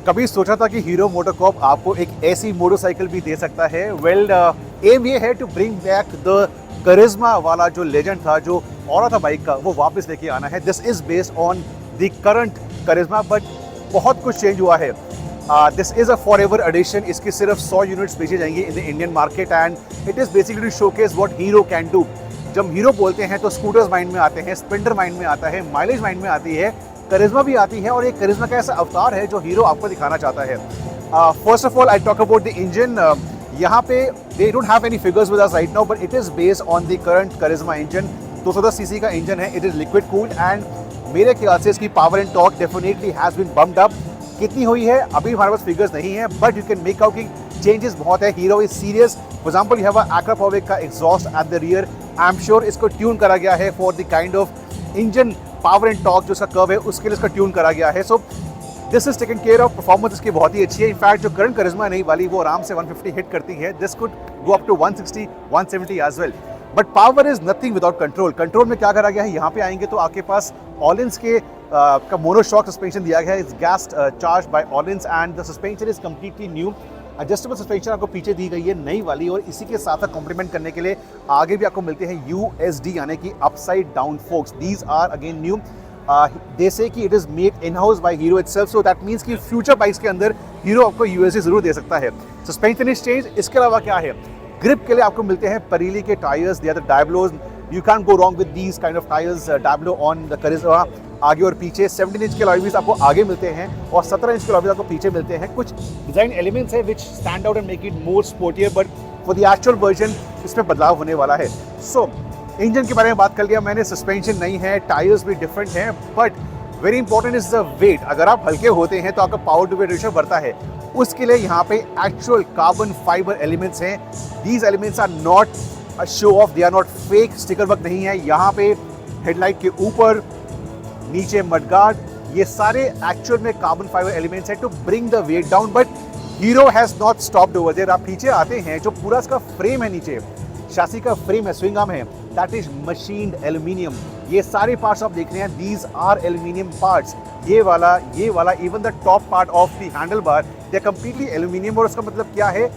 कभी सोचा था कि हीरो मोटोकॉर्प आपको एक ऐसी मोटरसाइकिल भी दे सकता है? वेल, एम ये है टू ब्रिंग बैक द करिश्मा वाला जो लेजेंड था, जो ऑरा था बाइक का, वो वापस लेके आना है। This is based on the current Karizma, but बहुत कुछ चेंज हुआ है। This is a forever edition. इसकी सिर्फ 100 यूनिट्स बेचे जाएंगे in the Indian market and it is basically to showcase what Hero can do. जब हीरो बोलते हैं तो स्कूटर्स माइंड में आते हैं, स्प्लेंडर माइंड में आता है, माइलेज माइंड में आती है, करिश्मा भी आती है, और एक करिश्मा का ऐसा अवतार है जो हीरो आपको दिखाना चाहता है। First of all I talk about the engine. यहाँ पे they don't have any figures with us right now, but it is based on the current Karizma engine. 210 CC का इंजन है, it is liquid cooled and मेरे ख्याल से इसकी power and torque definitely has been bumped up. कितनी हुई है अभी हमारे पास फिगर्स नहीं है, but you can make out कि चेंजेस बहुत है। Hero is serious. For example you have a Akrapovic का exhaust at the rear. I am sure इसको ट्यून करा गया है for the kind of engine power and torque जो इसका कर्व है, उसके लिए इसका ट्यून करा गया है। So this is taken care of. Performance इसकी बहुत ही अच्छी है। इनफैक्ट जो करंट करिश्मा नहीं वाली, वो आराम से 150 हिट करती है। This could go up to 160, 170 as well. But power is nothing without control. Control में क्या करा गया है, यहाँ पे आएंगे तो आपके पास ऑलिन्स के का मोनोशॉक सस्पेंशन दिया गया है। It's gas charge by Ohlins and the suspension is completely new. Adjustable suspension आपको पीछे दी गई है नई वाली, और इसी के साथ कॉम्प्लीमेंट करने के लिए आगे भी आपको मिलते हैं USD यानी कि upside down forks. These are again new. They say कि it is made in house by Hero itself, so that means कि फ्यूचर बाइक्स के अंदर हीरो आपको USD जरूर दे सकता है। Suspension is change. इसके अलावा क्या है, ग्रिप के लिए आपको मिलते हैं परीली के tyres, they are the Diablos. You can go wrong with these kind of tyres. Diablo on the Karizma आगे और पीछे। 17 इंच के अलॉय आपको आगे मिलते हैं और 17 इंच के अलॉय आपको पीछे मिलते हैं। कुछ डिजाइन एलिमेंट्स है विच stand out and make it more sportier, but for the actual version इसमें बदलाव होने वाला है। सो इंजन के बारे में बात कर लिया मैंने, सस्पेंशन नहीं है, टायर्स भी डिफरेंट हैं, but very important is the weight. अगर आप हल्के होते हैं तो आपका पावर टू वेट रेशियो बढ़ता है। उसके लिए यहाँ पे एक्चुअल कार्बन फाइबर एलिमेंट्स हैं। These elements are not a show off, they are not fake, sticker work नहीं है। यहाँ पे हेडलाइट के ऊपर, नीचे मडगार्ड, ये सारे एक्चुअल में कार्बन फाइबर एलिमेंट्स हैं to bring the weight down. But Hero has not stopped over there. आप पीछे आते हैं, जो पूरा इसका फ्रेम है, नीचे शासी का फ्रेम है, स्विंग आर्म है, दैट इज मशीन्ड एल्यूमिनियम। ये सारे पार्ट्स आप देख रहे हैं, दीज आर एल्यूमिनियम पार्ट्स। ये वाला, even the top part of the handlebar, they are completely aluminium. और उसका मतलब क्या है,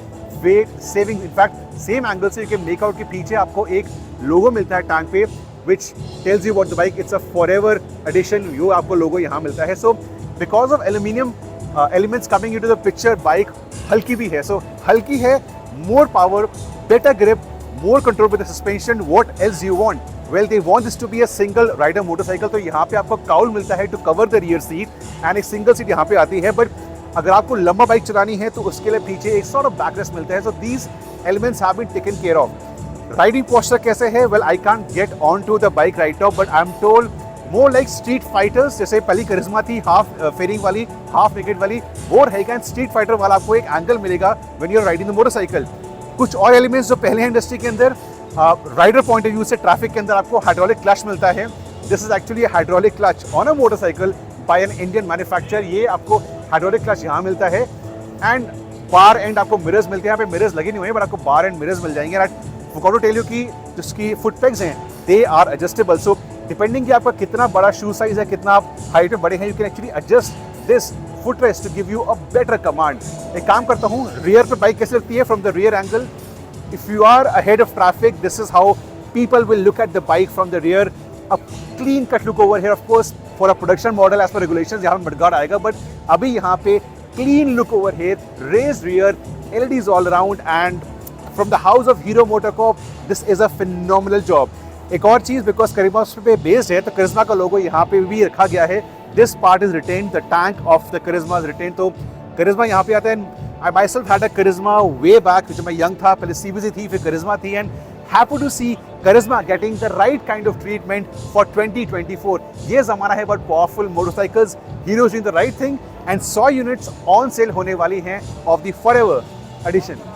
weight saving. In fact same angle से यू कैन मेक आउट के पीछे आपको एक लोगो मिलता है टैंक पे, which tells you about the bike. It's a forever edition. यो आपको लोगो यहाँ मिलता है। So because of aluminium elements coming into the picture, bike हल्की भी है। So हल्की है, more power, better grip, more control with the suspension. What else you want? Well, they want this to be a single rider motorcycle. तो यहाँ पे आपको cowl मिलता है to cover the rear seat and एक single seat यहाँ पे आती है। But अगर आपको लंबा बाइक चलानी है तो उसके लिए पीछे एक sort of backrest मिलता है। So these elements have been taken care of. Riding posture कैसे है? Well, I can't get on to the bike right now, but I am told more like street fighters. जैसे पहली करिश्मा थी half fairing वाली, half naked वाली, वो रहेगा। Street fighter वाला आपको एक एंगल मिलेगा when you are riding the motorcycle. कुछ और एलिमेंट्स जो पहले हैं इंडस्ट्री के अंदर, राइडर पॉइंट ऑफ व्यू से, ट्रैफिक के अंदर आपको हाइड्रोलिक क्लच मिलता है। This is actually hydraulic clutch on a motorcycle by an Indian manufacturer. ये आपको हाइड्रोलिक क्लच यहाँ मिलता है एंड बार एंड आपको मिरर्स मिलते हैं। यहाँ पे मिरर्स लगे नहीं हुए हैं, बट आपको बार एंड मिरर्स मिल जाएंगे। फॉरगॉट टू टेल यू कि जिसकी फुट पेग्स हैं, they are adjustable. So depending कि आपका कितना बड़ा शू साइज है, कितना आप हाइट में बड़े हैं, you can actually adjust this footrest to give you a better command. एक काम करता हूँ, रियर पे बाइक कैसे लगती है from the rear angle. If you are ahead of traffic, this is how people will look at the bike from the rear. A clean cut look over here, of course for a production model as per regulations यहाँ mudguard आएगा, but अभी यहाँ पे clean look over here, raised rear, LEDs all around, and from the house of Hero MotoCorp, this is a phenomenal job. एक और चीज़, because करिश्मा पे based है तो करिश्मा का लोगो यहाँ पे भी रखा गया है। This part is retain, the tank of the Karizma is retain. तो करिश्मा यहाँ पे आता है। I myself had a Karizma way back, जब मैं यंग था, पहले CBZ थी, फिर करिश्मा थी, and happy to see Karizma getting the right kind of treatment for 2024। ये जमाना है but powerful motorcycles, Hero is doing the right thing, and 100 units on sale होने वाली हैं ऑफ द फॉरएवर एडिशन।